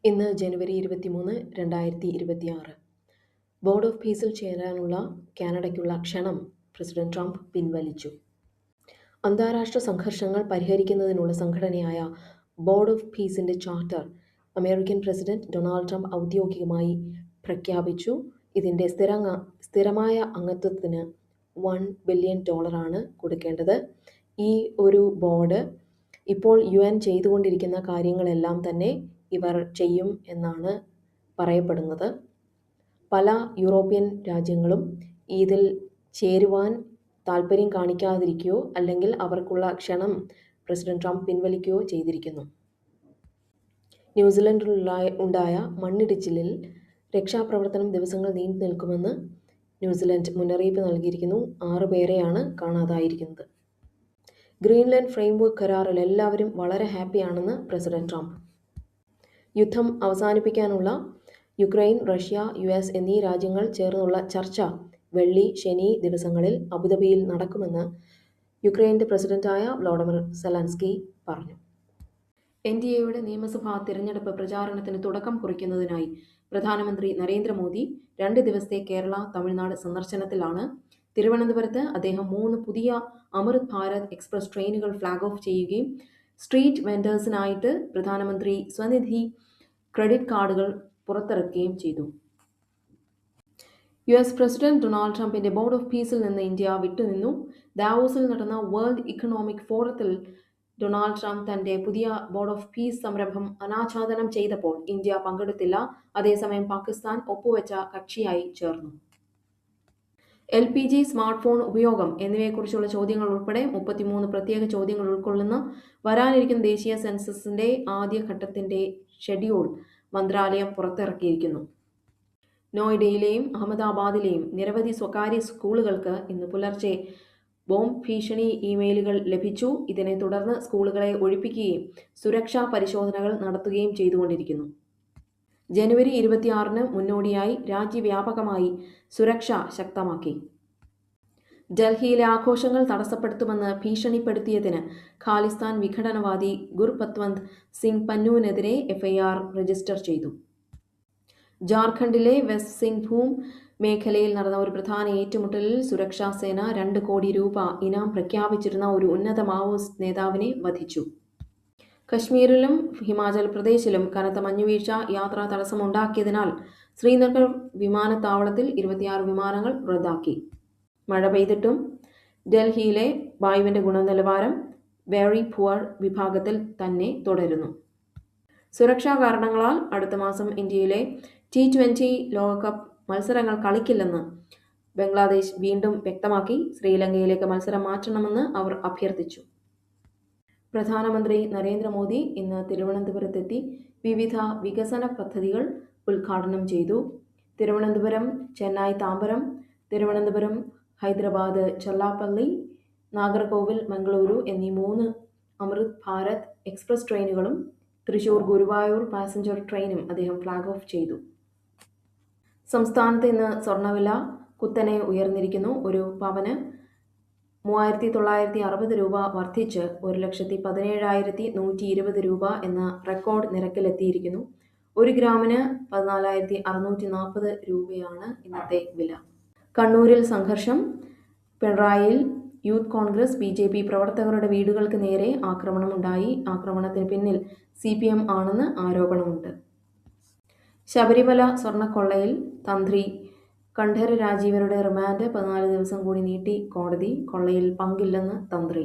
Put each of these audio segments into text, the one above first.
ഇന്ന് ജനുവരി 23, 2026. Board of പീസിൽ ചേരാനുള്ള കാനഡയ്ക്കുള്ള ക്ഷണം പ്രസിഡന്റ് ട്രംപ് പിൻവലിച്ചു. അന്താരാഷ്ട്ര സംഘർഷങ്ങൾ പരിഹരിക്കുന്നതിനുള്ള സംഘടനയായ ബോർഡ് ഓഫ് പീസിന്റെ charter American president Donald Trump ഔദ്യോഗികമായി പ്രഖ്യാപിച്ചു. ഇതിന്റെ സ്ഥിരമായ അംഗത്വത്തിന് $1 ബില്യൺ കൊടുക്കേണ്ടത്. ഈ ഒരു ബോർഡ് ഇപ്പോൾ UN ചെയ്തുകൊണ്ടിരിക്കുന്ന കാര്യങ്ങളെല്ലാം തന്നെ ഇവർ ചെയ്യും എന്നാണ് പറയപ്പെടുന്നത്. പല യൂറോപ്യൻ രാജ്യങ്ങളും ഇതിൽ ചേരുവാൻ താൽപ്പര്യം കാണിക്കാതിരിക്കുകയോ അല്ലെങ്കിൽ അവർക്കുള്ള ക്ഷണം പ്രസിഡന്റ് ട്രംപ് പിൻവലിക്കുകയോ ചെയ്തിരിക്കുന്നു. ന്യൂസിലൻഡിൽ ഉണ്ടായ മണ്ണിടിച്ചിലിൽ രക്ഷാപ്രവർത്തനം ദിവസങ്ങൾ നീണ്ടു നിൽക്കുമെന്ന് ന്യൂസിലൻഡ് മുന്നറിയിപ്പ് നൽകിയിരിക്കുന്നു. 6 പേരെയാണ് കാണാതായിരിക്കുന്നത്. ഗ്രീൻലാൻഡ് ഫ്രെയിംവർക്ക് കരാറിൽ എല്ലാവരും വളരെ ഹാപ്പിയാണെന്ന് പ്രസിഡന്റ് ട്രംപ്. യുദ്ധം അവസാനിപ്പിക്കാനുള്ള യുക്രൈൻ, റഷ്യ, US എന്നീ രാജ്യങ്ങൾ ചേർന്നുള്ള ചർച്ച വെള്ളി, ശനി ദിവസങ്ങളിൽ അബുദാബിയിൽ നടക്കുമെന്ന് യുക്രൈൻ്റെ പ്രസിഡന്റായ വ്ളോഡിമിർ സെലൻസ്കി പറഞ്ഞു. NDAയുടെ നിയമസഭാ തിരഞ്ഞെടുപ്പ് പ്രചാരണത്തിന് തുടക്കം കുറിക്കുന്നതിനായി പ്രധാനമന്ത്രി നരേന്ദ്രമോദി 2 ദിവസത്തെ കേരള, തമിഴ്നാട് സന്ദർശനത്തിലാണ്. തിരുവനന്തപുരത്ത് അദ്ദേഹം 3 പുതിയ അമൃത് ഭാരത് എക്സ്പ്രസ് ട്രെയിനുകൾ ഫ്ലാഗ് ഓഫ് ചെയ്യുകയും സ്ട്രീറ്റ് വെൻഡേഴ്സിനായിട്ട് പ്രധാനമന്ത്രി സ്വനിധി ക്രെഡിറ്റ് കാർഡുകൾ പുറത്തിറക്കുകയും ചെയ്തു. US പ്രസിഡന്റ് ഡൊണാൾഡ് ട്രംപിന്റെ ബോർഡ് ഓഫ് പീസിൽ നിന്ന് ഇന്ത്യ വിട്ടുനിന്നു. ദാവോസിൽ നടന്ന വേൾഡ് ഇക്കണോമിക് ഫോറത്തിൽ ഡൊണാൾഡ് ട്രംപ് തന്റെ പുതിയ ബോർഡ് ഓഫ് പീസ് സംരംഭം അനാച്ഛാദനം ചെയ്തപ്പോൾ ഇന്ത്യ പങ്കെടുത്തില്ല. അതേസമയം പാകിസ്ഥാൻ ഒപ്പുവെച്ച കക്ഷിയായി ചേർന്നു. LPG, സ്മാർട്ട് ഫോൺ ഉപയോഗം എന്നിവയെക്കുറിച്ചുള്ള ചോദ്യങ്ങൾ ഉൾപ്പെടെ 33 പ്രത്യേക ചോദ്യങ്ങൾ ഉൾക്കൊള്ളുന്ന വരാനിരിക്കുന്ന ദേശീയ സെൻസസിന്റെ ആദ്യഘട്ടത്തിന്റെ ഷെഡ്യൂൾ മന്ത്രാലയം പുറത്തിറക്കിയിരിക്കുന്നു. നോയിഡയിലെയും അഹമ്മദാബാദിലെയും നിരവധി സ്വകാര്യ സ്കൂളുകൾക്ക് ഇന്ന് പുലർച്ചെ ബോംബ് ഭീഷണി ഇമെയിലുകൾ ലഭിച്ചു. ഇതിനെ തുടർന്ന് സ്കൂളുകളെ ഒഴിപ്പിക്കുകയും സുരക്ഷാ പരിശോധനകൾ നടത്തുകയും ചെയ്തുകൊണ്ടിരിക്കുന്നു. ജനുവരി 26 മുന്നോടിയായി രാജ്യവ്യാപകമായി സുരക്ഷ ശക്തമാക്കി. ഡൽഹിയിലെ ആഘോഷങ്ങൾ തടസ്സപ്പെടുത്തുമെന്ന് ഭീഷണിപ്പെടുത്തിയതിന് ഖാലിസ്ഥാൻ വിഘടനവാദി ഗുർപത്വന്ത് സിംഗ് പന്നുവിനെതിരെ FIR രജിസ്റ്റർ ചെയ്തു. ജാർഖണ്ഡിലെ വെസ്റ്റ് സിംഗ്ഭൂം മേഖലയിൽ നടന്ന ഒരു പ്രധാന ഏറ്റുമുട്ടലിൽ സുരക്ഷാ സേന 2 കോടി രൂപ ഇനാം പ്രഖ്യാപിച്ചിരുന്ന ഒരു ഉന്നത മാവോയിസ്റ്റ് നേതാവിനെ വധിച്ചു. കശ്മീരിലും ഹിമാചൽ പ്രദേശിലും കനത്ത മഞ്ഞുവീഴ്ച യാത്രാ തടസ്സമുണ്ടാക്കിയതിനാൽ ശ്രീനഗർ വിമാനത്താവളത്തിൽ 26 വിമാനങ്ങൾ റദ്ദാക്കി. മഴ പെയ്തിട്ടും ഡൽഹിയിലെ വായുവിന്റെ ഗുണനിലവാരം വെരി പുവർ വിഭാഗത്തിൽ തന്നെ തുടരുന്നു. സുരക്ഷാ കാരണങ്ങളാൽ അടുത്ത മാസം ഇന്ത്യയിലെ T20 ലോകകപ്പ് മത്സരങ്ങൾ കളിക്കില്ലെന്ന് ബംഗ്ലാദേശ് വീണ്ടും വ്യക്തമാക്കി. ശ്രീലങ്കയിലേക്ക് മത്സരം മാറ്റണമെന്ന് അവർ അഭ്യർത്ഥിച്ചു. പ്രധാനമന്ത്രി നരേന്ദ്രമോദി ഇന്ന് തിരുവനന്തപുരത്തെത്തി വിവിധ വികസന പദ്ധതികൾ ഉദ്ഘാടനം ചെയ്തു. തിരുവനന്തപുരം ചെന്നൈ താമ്പരം, തിരുവനന്തപുരം ഹൈദരാബാദ് ചെല്ലാപ്പള്ളി, നാഗർകോവിൽ മംഗളൂരു എന്നീ 3 അമൃത് ഭാരത് എക്സ്പ്രസ് ട്രെയിനുകളും തൃശൂർ ഗുരുവായൂർ പാസഞ്ചർ ട്രെയിനും അദ്ദേഹം ഫ്ലാഗ് ഓഫ് ചെയ്തു. സംസ്ഥാനത്ത് ഇന്ന് സ്വർണ്ണവില കുത്തനെ ഉയർന്നിരിക്കുന്നു. ഒരു പവന് 3960 രൂപ വർദ്ധിച്ച് 1,17,120 രൂപ എന്ന റെക്കോർഡ് നിരക്കിലെത്തിയിരിക്കുന്നു. 1 ഗ്രാമിന് 14,640 രൂപയാണ് ഇന്നത്തെ വില. കണ്ണൂരിൽ സംഘർഷം. പിണറായിയിൽ യൂത്ത് കോൺഗ്രസ് BJP പ്രവർത്തകരുടെ വീടുകൾക്ക് നേരെ ആക്രമണമുണ്ടായി. ആക്രമണത്തിന് പിന്നിൽ CPM ആണെന്ന് ആരോപണമുണ്ട്. ശബരിമല സ്വർണ്ണക്കൊള്ളയിൽ തന്ത്രി കണ്ഠര് രാജീവരുടെ റിമാൻഡ് 14 ദിവസം കൂടി നീട്ടി കോടതി. കൊള്ളയിൽ പങ്കില്ലെന്ന് തന്ത്രി.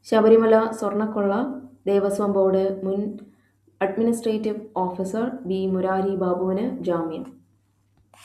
ശബരിമല സ്വർണ്ണക്കൊള്ള ദേവസ്വം ബോർഡ് മുൻ അഡ്മിനിസ്ട്രേറ്റീവ് ഓഫീസർ B. മുരാരി ബാബുവിന് ജാമ്യം.